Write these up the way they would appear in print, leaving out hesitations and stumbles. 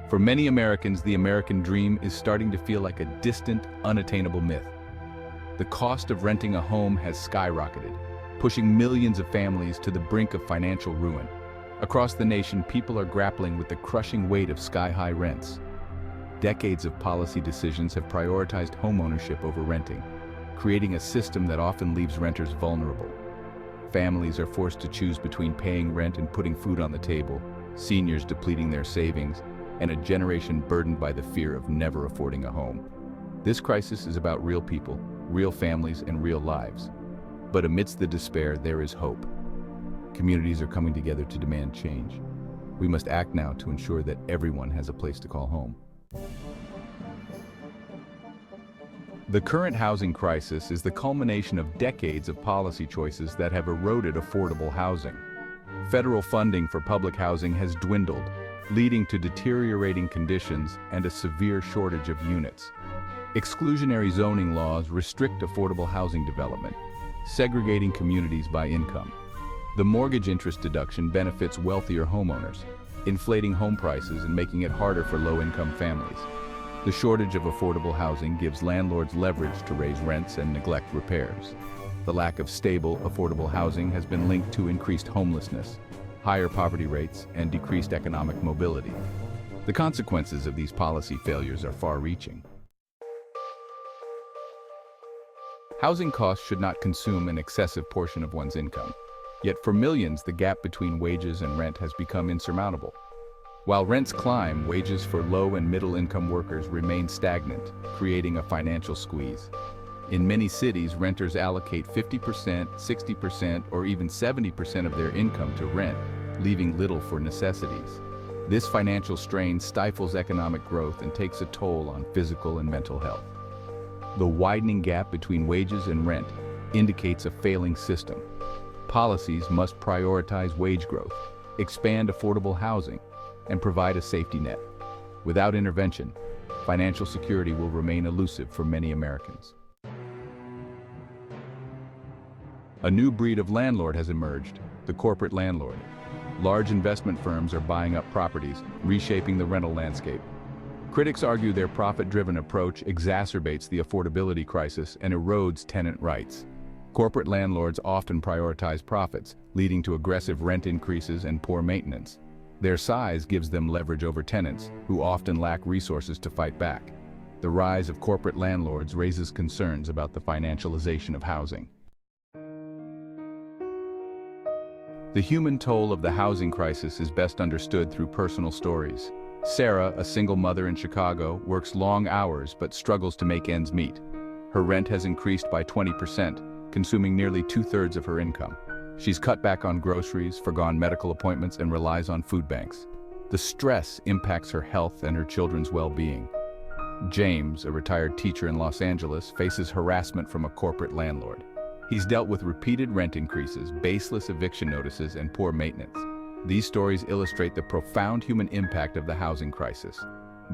For many Americans, the American dream is starting to feel like a distant, unattainable myth. The cost of renting a home has skyrocketed, pushing millions of families to the brink of financial ruin. Across the nation, people are grappling with the crushing weight of sky-high rents. Decades of policy decisions have prioritized homeownership over renting, creating a system that often leaves renters vulnerable. Families are forced to choose between paying rent and putting food on the table, seniors depleting their savings, and a generation burdened by the fear of never affording a home. This crisis is about real people, real families, and real lives. But amidst the despair, there is hope. Communities are coming together to demand change. We must act now to ensure that everyone has a place to call home. The current housing crisis is the culmination of decades of policy choices that have eroded affordable housing. Federal funding for public housing has dwindled, leading to deteriorating conditions and a severe shortage of units. Exclusionary zoning laws restrict affordable housing development, segregating communities by income. The mortgage interest deduction benefits wealthier homeowners, inflating home prices and making it harder for low-income families. The shortage of affordable housing gives landlords leverage to raise rents and neglect repairs. The lack of stable, affordable housing has been linked to increased homelessness, higher poverty rates, and decreased economic mobility. The consequences of these policy failures are far-reaching. Housing costs should not consume an excessive portion of one's income. Yet for millions, the gap between wages and rent has become insurmountable. While rents climb, wages for low and middle-income workers remain stagnant, creating a financial squeeze. In many cities, renters allocate 50%, 60%, or even 70% of their income to rent, leaving little for necessities. This financial strain stifles economic growth and takes a toll on physical and mental health. The widening gap between wages and rent indicates a failing system. Policies must prioritize wage growth, expand affordable housing, and provide a safety net. Without intervention, financial security will remain elusive for many Americans. A new breed of landlord has emerged, the corporate landlord. Large investment firms are buying up properties, reshaping the rental landscape. Critics argue their profit-driven approach exacerbates the affordability crisis and erodes tenant rights. Corporate landlords often prioritize profits, leading to aggressive rent increases and poor maintenance. Their size gives them leverage over tenants, who often lack resources to fight back. The rise of corporate landlords raises concerns about the financialization of housing. The human toll of the housing crisis is best understood through personal stories. Sarah, a single mother in Chicago, works long hours but struggles to make ends meet. Her rent has increased by 20%, consuming nearly 2/3 of her income. She's cut back on groceries, forgone medical appointments, and relies on food banks. The stress impacts her health and her children's well-being. James, a retired teacher in Los Angeles, faces harassment from a corporate landlord. He's dealt with repeated rent increases, baseless eviction notices, and poor maintenance. These stories illustrate the profound human impact of the housing crisis.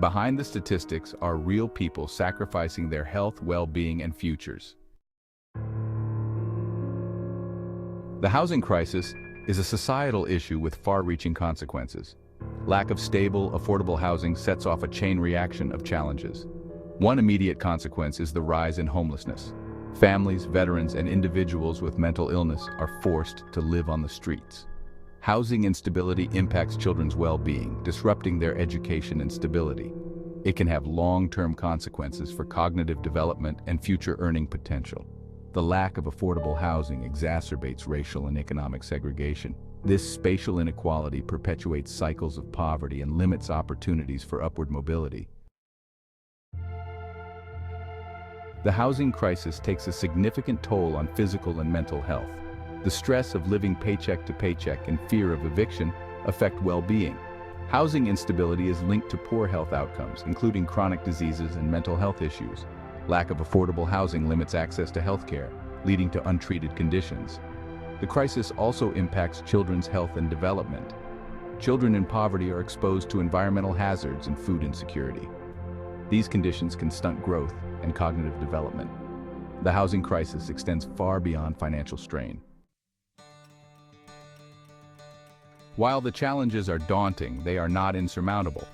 Behind the statistics are real people sacrificing their health, well-being, and futures. The housing crisis is a societal issue with far-reaching consequences. Lack of stable, affordable housing sets off a chain reaction of challenges. One immediate consequence is the rise in homelessness. Families, veterans, and individuals with mental illness are forced to live on the streets. Housing instability impacts children's well-being, disrupting their education and stability. It can have long-term consequences for cognitive development and future earning potential. The lack of affordable housing exacerbates racial and economic segregation. This spatial inequality perpetuates cycles of poverty and limits opportunities for upward mobility. The housing crisis takes a significant toll on physical and mental health. The stress of living paycheck to paycheck and fear of eviction affect well-being. Housing instability is linked to poor health outcomes, including chronic diseases and mental health issues. Lack of affordable housing limits access to health care, leading to untreated conditions. The crisis also impacts children's health and development. Children in poverty are exposed to environmental hazards and food insecurity. These conditions can stunt growth and cognitive development. The housing crisis extends far beyond financial strain. While the challenges are daunting, they are not insurmountable.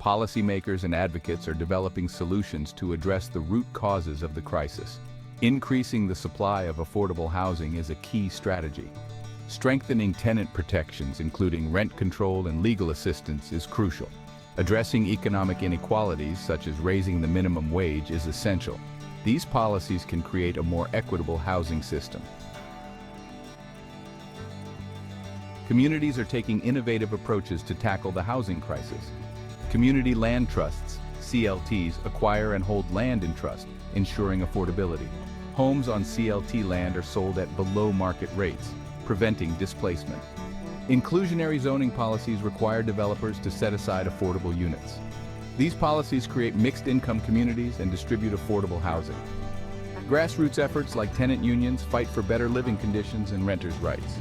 Policymakers and advocates are developing solutions to address the root causes of the crisis. Increasing the supply of affordable housing is a key strategy. Strengthening tenant protections, including rent control and legal assistance, is crucial. Addressing economic inequalities, such as raising the minimum wage, is essential. These policies can create a more equitable housing system. Communities are taking innovative approaches to tackle the housing crisis. Community land trusts, CLTs, acquire and hold land in trust, ensuring affordability. Homes on CLT land are sold at below market rates, preventing displacement. Inclusionary zoning policies require developers to set aside affordable units. These policies create mixed-income communities and distribute affordable housing. Grassroots efforts like tenant unions fight for better living conditions and renters' rights.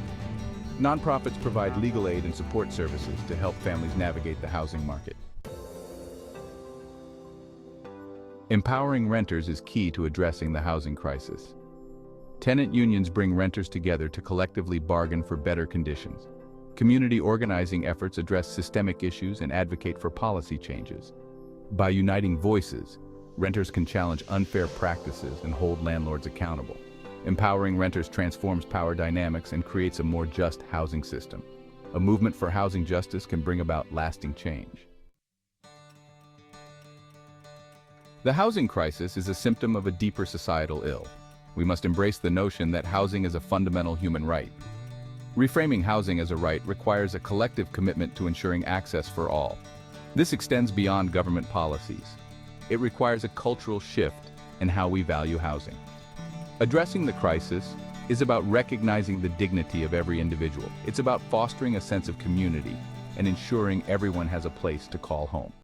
Nonprofits provide legal aid and support services to help families navigate the housing market. Empowering renters is key to addressing the housing crisis. Tenant unions bring renters together to collectively bargain for better conditions. Community organizing efforts address systemic issues and advocate for policy changes. By uniting voices, renters can challenge unfair practices and hold landlords accountable. Empowering renters transforms power dynamics and creates a more just housing system. A movement for housing justice can bring about lasting change. The housing crisis is a symptom of a deeper societal ill. We must embrace the notion that housing is a fundamental human right. Reframing housing as a right requires a collective commitment to ensuring access for all. This extends beyond government policies. It requires a cultural shift in how we value housing. Addressing the crisis is about recognizing the dignity of every individual. It's about fostering a sense of community and ensuring everyone has a place to call home.